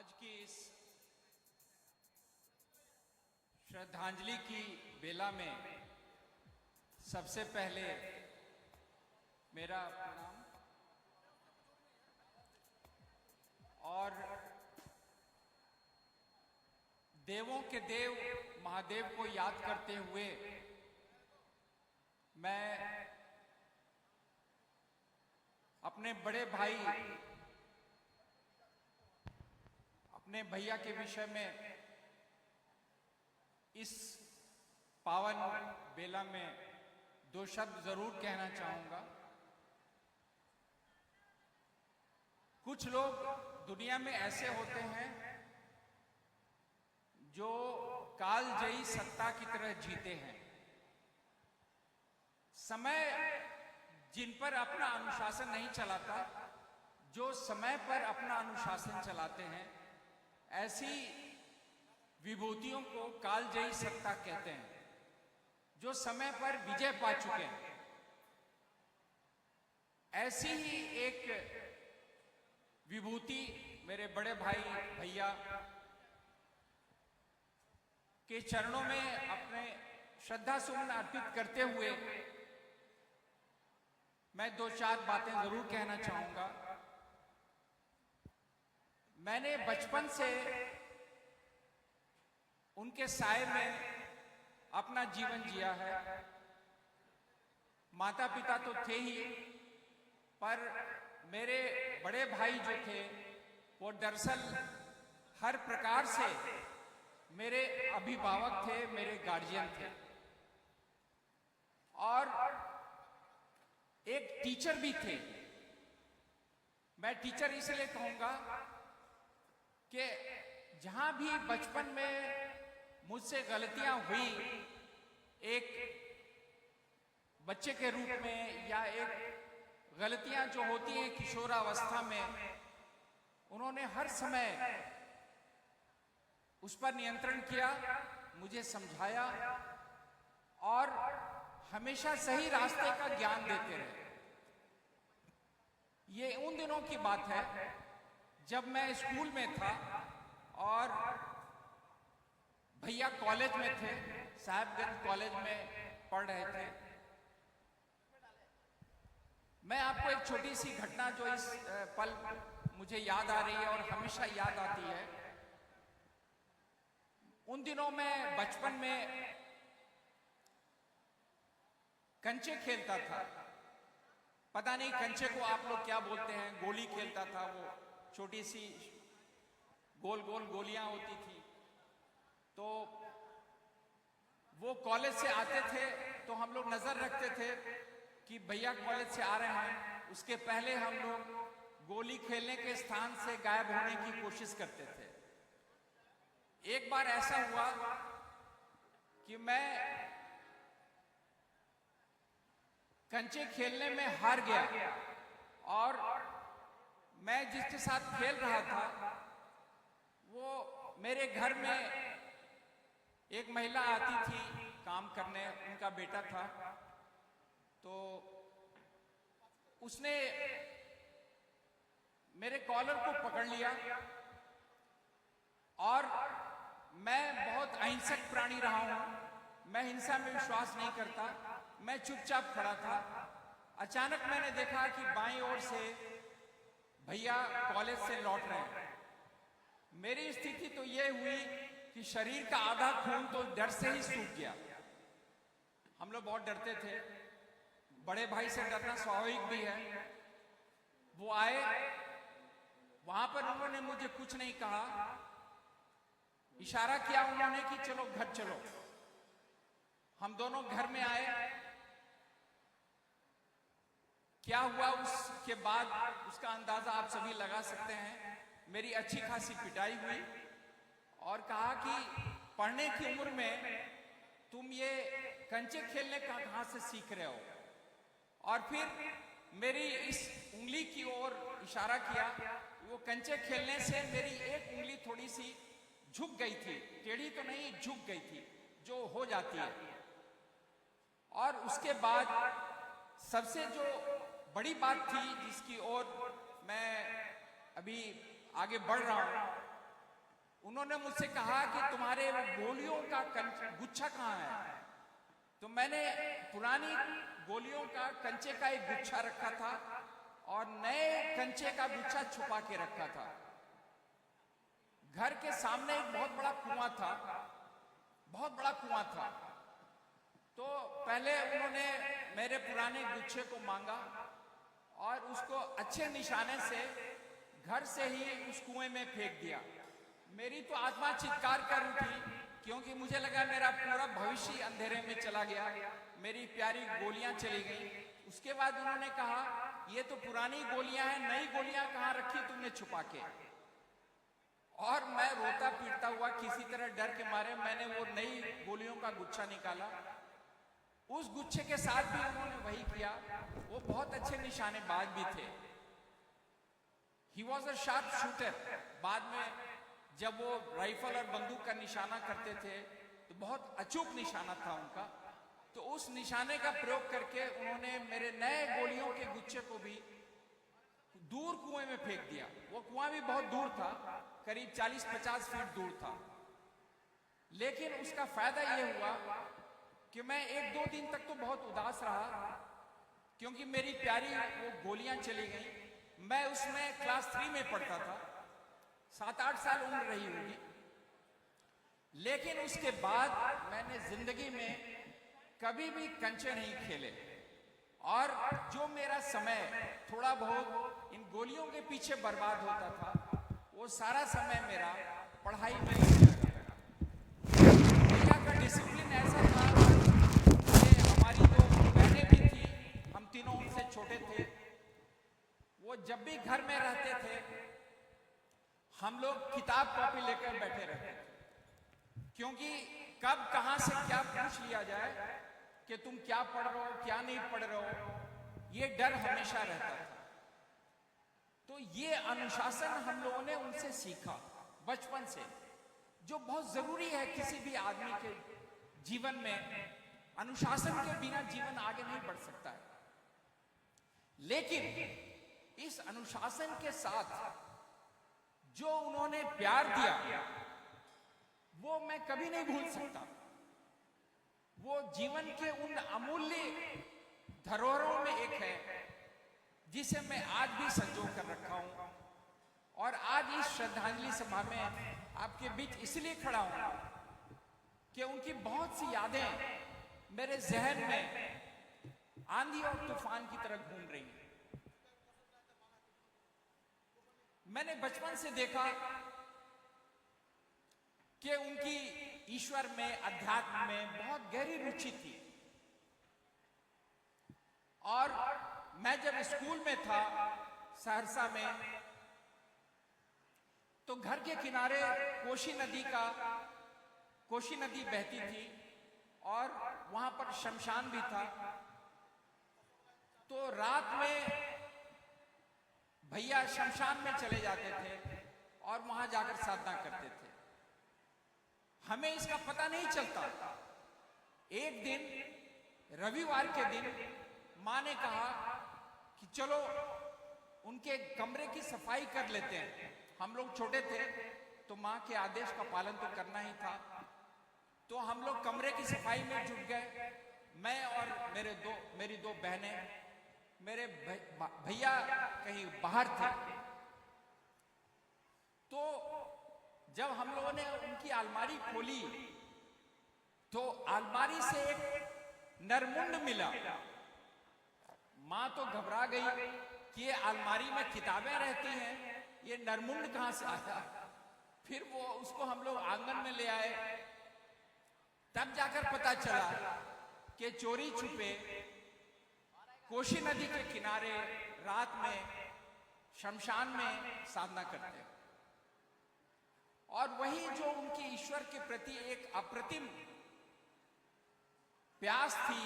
आज की इस श्रद्धांजलि की बेला में सबसे पहले मेरा प्रणाम और देवों के देव महादेव को याद करते हुए मैं अपने बड़े भाई अपने भैया के विषय में इस पावन बेला में दो शब्द जरूर कहना चाहूंगा। कुछ लोग दुनिया में ऐसे होते हैं जो कालजयी सत्ता की तरह जीते हैं। समय जिन पर अपना अनुशासन नहीं चलाता, जो समय पर अपना अनुशासन चलाते हैं, ऐसी विभूतियों को कालजयी सत्ता कहते हैं, जो समय पर विजय पा चुके हैं। ऐसी ही एक विभूति मेरे बड़े भाई भैया के चरणों में अपने श्रद्धा सुमन अर्पित करते हुए मैं दो चार बातें जरूर कहना चाहूंगा। मैंने बचपन से उनके साए में अपना जीवन जिया है। माता पिता तो थे ही, पर मेरे बड़े भाई जो थे वो दरअसल हर प्रकार से मेरे अभिभावक थे, मेरे गार्जियन थे और एक टीचर भी थे। मैं टीचर इसलिए कहूंगा कि जहां भी बचपन में मुझसे गलतियां हुई, एक बच्चे के रूप में या एक गलतियां जो होती हैं किशोरावस्था में, उन्होंने हर समय उस पर नियंत्रण किया, मुझे समझाया और हमेशा सही रास्ते का ज्ञान देते रहे। ये उन दिनों की बात है जब मैं स्कूल में था और भैया कॉलेज में थे, साहिबगंज कॉलेज में पढ़ रहे थे। मैं आपको एक छोटी सी घटना जो इस पल मुझे याद आ रही है और हमेशा याद आती है। उन दिनों में बचपन में कंचे खेलता था। पता नहीं कंचे को आप लोग क्या बोलते हैं। गोली खेलता था, वो छोटी सी गोल गोल गोलियां होती थी। तो वो कॉलेज से आते थे तो हम लोग नजर रखते थे कि भैया कॉलेज से आ रहे हैं, उसके पहले हम लोग गोली खेलने के स्थान से गायब होने की कोशिश करते थे। एक बार ऐसा हुआ कि मैं कंचे खेलने में हार गया और मैं जिसके साथ खेल रहा था वो मेरे घर में एक महिला आती थी काम करने, उनका बेटा था। तो उसने मेरे कॉलर को पकड़ लिया और मैं बहुत अहिंसक प्राणी रहा हूं, मैं हिंसा में विश्वास नहीं करता। मैं चुपचाप खड़ा था। अचानक मैंने देखा कि बाईं ओर से भैया कॉलेज से लौट रहे हैं। मेरी स्थिति तो यह हुई कि शरीर का आधा खून तो डर से ही सूख गया। हम लोग बहुत डरते थे, बड़े भाई से डरना स्वाभाविक भी है। वो आए, वहां पर उन्होंने मुझे कुछ नहीं कहा, इशारा किया उन्होंने कि चलो घर चलो। हम दोनों घर में आए। क्या हुआ उसके बाद उसका अंदाजा आप सभी लगा सकते हैं। मेरी अच्छी खासी पिटाई हुई और कहा कि पढ़ने की उम्र में तुम ये कंचे खेलने का कहां से सीख रहे हो। और फिर मेरी इस उंगली की ओर इशारा किया। वो कंचे खेलने से मेरी एक उंगली थोड़ी सी झुक गई थी, टेढ़ी तो नहीं, झुक गई थी, जो हो जाती है। और उसके बाद सबसे जो बड़ी बात थी जिसकी ओर मैं अभी आगे बढ़ रहा हूं, उन्होंने मुझसे कहा कि तुम्हारे गोलियों का गुच्छा कहाँ है? तो मैंने पुरानी गोलियों का कंचे का एक गुच्छा रखा था और नए कंचे का गुच्छा छुपा के रखा था। घर के सामने एक बहुत बड़ा कुआं था, बहुत बड़ा कुआं था। तो पहले उन्होंने मेरे पुराने गुच्छे को मांगा और उसको अच्छे निशाने से घर से ही उस कुएं में फेंक दिया। मेरी तो आत्मा चित्कार कर उठी, क्योंकि मुझे लगा मेरा पूरा भविष्य अंधेरे में चला गया, मेरी प्यारी गोलियां चली गई। उसके बाद उन्होंने कहा, ये तो पुरानी गोलियां हैं, नई गोलियां कहाँ रखी तुमने छुपा के? और मैं रोता पीटता हुआ किसी तरह डर के मारे मैंने वो नई गोलियों का गुच्छा निकाला। उस गुच्छे के साथ भी उन्होंने वही किया। वो बहुत अच्छे निशानेबाज भी थे। He was a sharp shooter। बाद में जब वो राइफल और बंदूक का निशाना करते थे तो बहुत अचूक निशाना था उनका। तो उस निशाने का प्रयोग करके उन्होंने मेरे नए गोलियों के गुच्छे को भी दूर कुएं में फेंक दिया। वो कुआं भी बहुत दूर था, करीब 40-50 फीट दूर था। लेकिन उसका फायदा यह हुआ कि मैं 1-2 दिन तक तो बहुत उदास रहा, क्योंकि मेरी प्यारी वो गोलियां चली गई। मैं उसमें क्लास 3 में पढ़ता था, 7-8 साल उम्र रही होगी। लेकिन उसके बाद मैंने जिंदगी में कभी भी कंचे नहीं खेले, और जो मेरा समय थोड़ा बहुत इन गोलियों के पीछे बर्बाद होता था, वो सारा समय मेरा पढ़ाई में लगा। भैया का डिसिप्लिन ऐसा था कि हमारी दो बहनें भी थी, हम तीनों उनसे छोटे थे। वो जब भी घर में रहते थे हम लोग किताब कॉपी लेकर बैठे रहते थे, क्योंकि कब कहां से क्या पूछ लिया जाए कि तुम क्या पढ़ रहे हो, क्या नहीं पढ़ रहे हो, ये डर हमेशा रहता था। तो ये अनुशासन हम लोगों ने उनसे सीखा बचपन से, जो बहुत जरूरी है किसी भी आदमी के जीवन में। अनुशासन के बिना जीवन आगे नहीं बढ़ सकता है। लेकिन इस अनुशासन के साथ जो उन्होंने प्यार दिया वो मैं कभी नहीं भूल सकता। वो जीवन के उन अमूल्य धरोहरों में एक है जिसे मैं आज भी संजो कर रखा हूं, और आज इस श्रद्धांजलि सभा में आपके बीच इसलिए खड़ा हूं कि उनकी बहुत सी यादें मेरे जहन में आंधी और तूफान की तरह घूम रही हैं। मैंने बचपन से देखा कि उनकी ईश्वर में, अध्यात्म में बहुत गहरी रुचि थी। और मैं जब स्कूल में था सहरसा में, तो घर के किनारे कोशी नदी बहती थी और वहां पर शमशान भी था। तो रात में भैया शमशान में चले जाते थे और वहां जाकर साधना करते थे। हमें इसका पता नहीं चलता। एक दिन रविवार के दिन माँ ने कहा कि चलो उनके कमरे की सफाई कर लेते हैं। हम लोग छोटे थे तो माँ के आदेश का पालन तो करना ही था। तो हम लोग कमरे की सफाई में जुट गए, मैं और मेरी दो बहनें। मेरे भैया कहीं बाहर थे। तो जब हम लोगों ने उनकी अलमारी खोली तो अलमारी से एक नरमुंड मिला। माँ तो घबरा गई कि ये अलमारी में किताबें रहती हैं, ये नरमुंड कहां से आया। फिर वो उसको हम लोग आंगन में ले आए। तब जाकर पता चला कि चोरी छुपे कोशी नदी के किनारे रात में शमशान में साधना करते हैं। और वही जो उनके ईश्वर के प्रति एक अप्रतिम प्यास थी,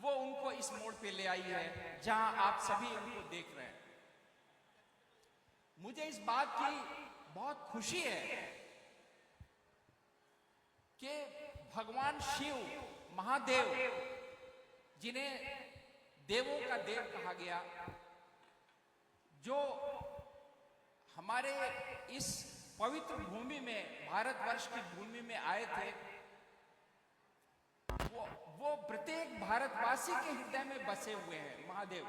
वो उनको इस मोड़ पे ले आई है जहां आप सभी उनको देख रहे हैं। मुझे इस बात की बहुत खुशी है कि भगवान शिव, महादेव, जिन्हें देवों का देव कहा गया, जो हमारे इस पवित्र भूमि में, भारतवर्ष की भूमि में आए थे, वो प्रत्येक भारतवासी के हृदय में बसे हुए हैं महादेव।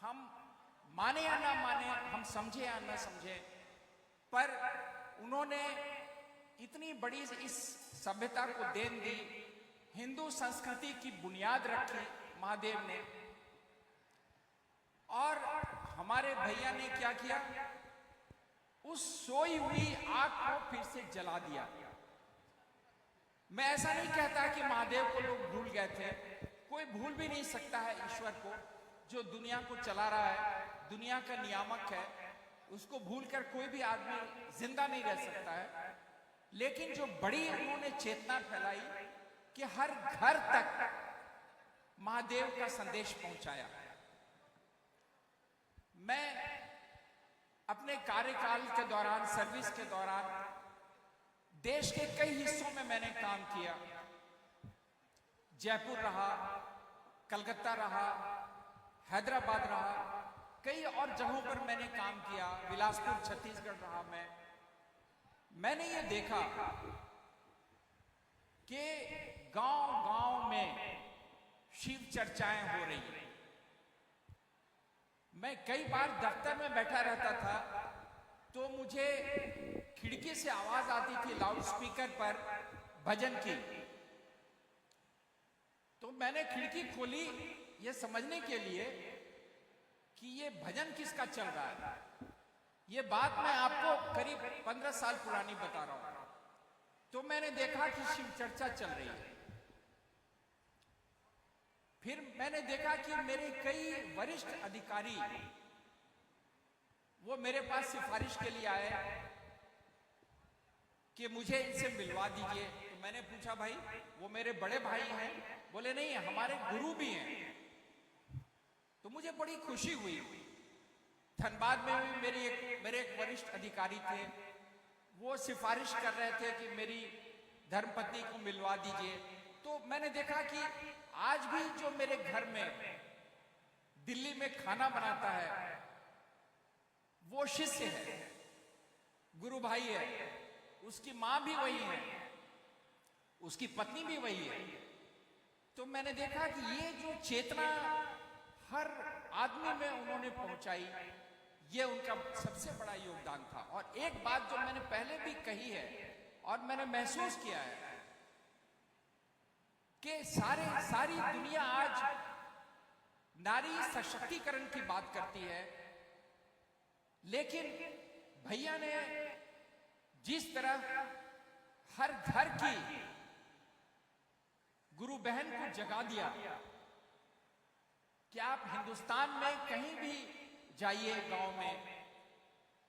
हम माने या ना माने, हम समझे या ना समझे, पर उन्होंने इतनी बड़ी इस सभ्यता को देन दी, हिंदू संस्कृति की बुनियाद रखी महादेव ने। और हमारे भैया ने क्या किया, उस सोई हुई आग को फिर से जला दिया। मैं ऐसा नहीं कहता कि महादेव को लोग भूल गए थे, कोई भूल भी नहीं सकता है ईश्वर को, जो दुनिया को चला रहा है, दुनिया का नियामक है, उसको भूलकर कोई भी आदमी जिंदा नहीं रह सकता है। लेकिन जो बड़ी उन्होंने चेतना फैलाई कि हर घर तक महादेव का संदेश पहुंचाया। मैं अपने कार्यकाल के दौरान, सर्विस के दौरान देश के कई हिस्सों में मैंने काम किया। जयपुर रहा, कलकत्ता रहा, हैदराबाद रहा, कई और जगहों पर मैंने काम किया, बिलासपुर छत्तीसगढ़ रहा। मैंने ये देखा कि गांव-गांव में शिव चर्चाएं हो रही हैं। मैं कई बार दफ्तर में बैठा रहता था तो मुझे खिड़की से आवाज आती थी लाउड स्पीकर पर भजन की। तो मैंने खिड़की खोली ये समझने के लिए कि ये भजन किसका चल रहा है। ये बात मैं आपको करीब 15 साल पुरानी बता रहा हूं। तो मैंने देखा कि शिव चर्चा चल रही है। फिर मैंने देखा कि मेरे कई वरिष्ठ अधिकारी वो मेरे पास सिफारिश के लिए आए कि मुझे इनसे मिलवा दीजिए। तो मैंने पूछा भाई वो मेरे बड़े भाई हैं? बोले नहीं, हमारे गुरु भी हैं। तो मुझे बड़ी खुशी हुई। धनबाद में भी मेरे एक वरिष्ठ अधिकारी थे, वो सिफारिश कर रहे थे कि मेरी धर्मपत्नी को मिलवा दीजिए। तो मैंने देखा कि आज भी जो मेरे घर में दिल्ली में खाना बनाता है वो शिष्य है, गुरु भाई है, उसकी मां भी वही है, उसकी पत्नी भी वही है। तो मैंने देखा कि ये जो चेतना हर आदमी में उन्होंने पहुंचाई, ये उनका सबसे बड़ा योगदान था। और एक बात जो मैंने पहले भी कही है और मैंने महसूस किया है कि सारी दुनिया आज नारी सशक्तिकरण की बात करती है, लेकिन भैया ने जिस तरह हर घर की गुरु बहन को जगा दिया कि आप हिंदुस्तान में कहीं भी जाइए गांव में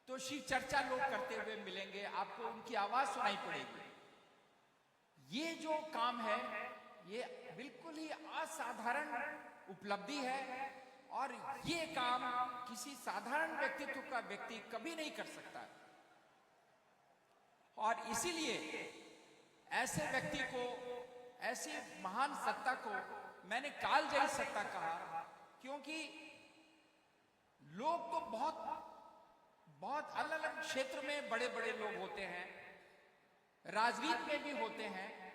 तो शिव चर्चा लोग करते हुए मिलेंगे, आपको उनकी आवाज सुनाई पड़ेगी। ये जो काम है ये बिल्कुल ही असाधारण उपलब्धि है और ये काम किसी साधारण व्यक्तित्व का व्यक्ति कभी नहीं कर सकता। और इसीलिए ऐसे व्यक्ति को, ऐसी महान सत्ता को मैंने कालजयी सत्ता कहा, क्योंकि लोग तो बहुत अलग अलग क्षेत्र में बड़े बड़े लोग होते हैं, राजनीति में भी होते हैं,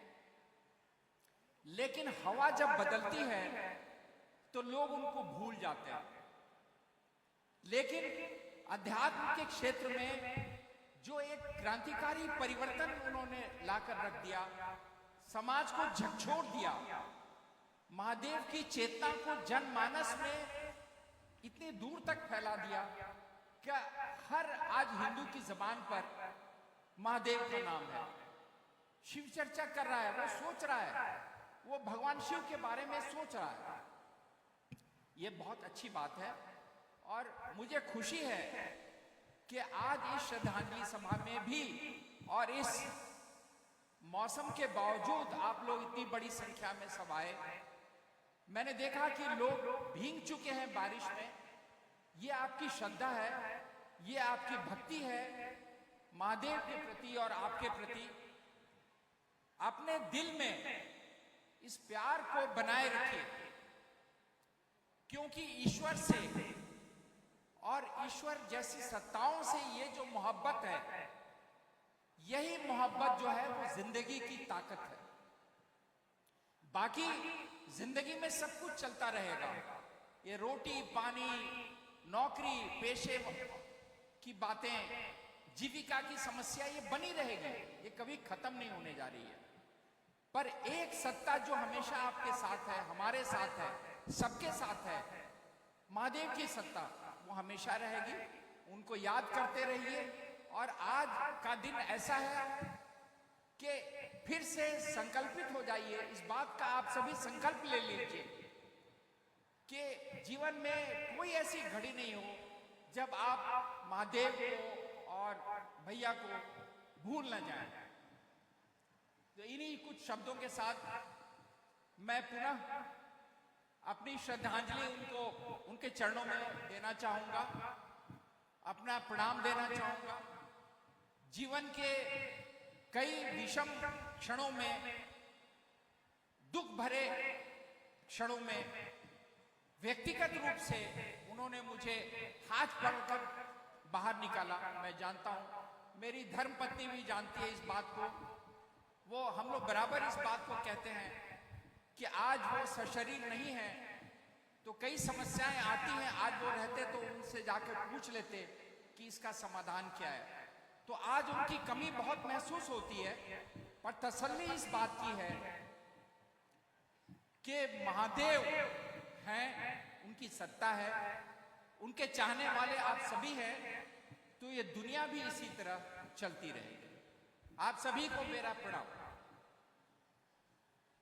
लेकिन हवा जब बदलती है तो लोग उनको भूल जाते हैं। लेकिन अध्यात्म के क्षेत्र में जो एक क्रांतिकारी परिवर्तन उन्होंने लाकर रख दिया, समाज को झकझोर दिया, महादेव की चेतना को जनमानस में इतनी दूर तक फैला दिया क्या हर आज हिंदू की जबान पर महादेव का नाम है। शिव चर्चा कर रहा है, वो सोच रहा है, वो भगवान शिव के बारे में सोच रहा है। ये बहुत अच्छी बात है और मुझे खुशी है कि आज इस श्रद्धांजलि सभा में भी और इस मौसम के बावजूद आप लोग इतनी बड़ी संख्या में सब आए। मैंने देखा कि लोग भीग चुके हैं बारिश में। ये आपकी श्रद्धा है, ये आपकी भक्ति है महादेव के प्रति और आपके प्रति। अपने दिल में इस प्यार को बनाए रखिए, क्योंकि ईश्वर से और ईश्वर जैसी सत्ताओं से ये जो मोहब्बत है, यही मोहब्बत जो है वो जिंदगी की ताकत है। बाकी जिंदगी में सब कुछ चलता रहेगा, ये रोटी पानी, नौकरी, पेशे की बातें, जीविका की समस्या ये बनी रहेगी, ये कभी खत्म नहीं होने जा रही है। पर एक सत्ता जो हमेशा आपके साथ है, हमारे साथ है, सबके साथ है, महादेव की सत्ता, वो हमेशा रहेगी। उनको याद करते रहिए। और आज का दिन ऐसा है कि फिर से संकल्पित हो जाइए, इस बात का आप सभी संकल्प ले लीजिए कि जीवन में कोई ऐसी घड़ी नहीं हो जब आप महादेव को और भैया को भूल न जाएं। तो इन्हीं कुछ शब्दों के साथ मैं पुनः अपनी श्रद्धांजलि उनके चरणों में देना चाहूंगा, अपना प्रणाम देना चाहूंगा। जीवन के कई विषम क्षणों में, दुख भरे क्षणों में व्यक्तिगत रूप से उन्होंने मुझे हाथ पकड़कर बाहर निकाला। मैं जानता हूं, मेरी धर्मपत्नी भी जानती है इस बात को। वो हम लोग बराबर इस बात को कहते हैं कि आज वो सशरीर नहीं है तो कई समस्याएं आती हैं। आज वो रहते तो उनसे जाकर पूछ लेते कि इसका समाधान क्या है। तो आज उनकी कमी बहुत महसूस होती है, पर तसल्ली इस बात की है कि महादेव हैं, उनकी सत्ता है, उनके चाहने वाले आप सभी हैं, तो ये दुनिया भी इसी तरह चलती रहेगी। आप सभी को मेरा प्रणाम।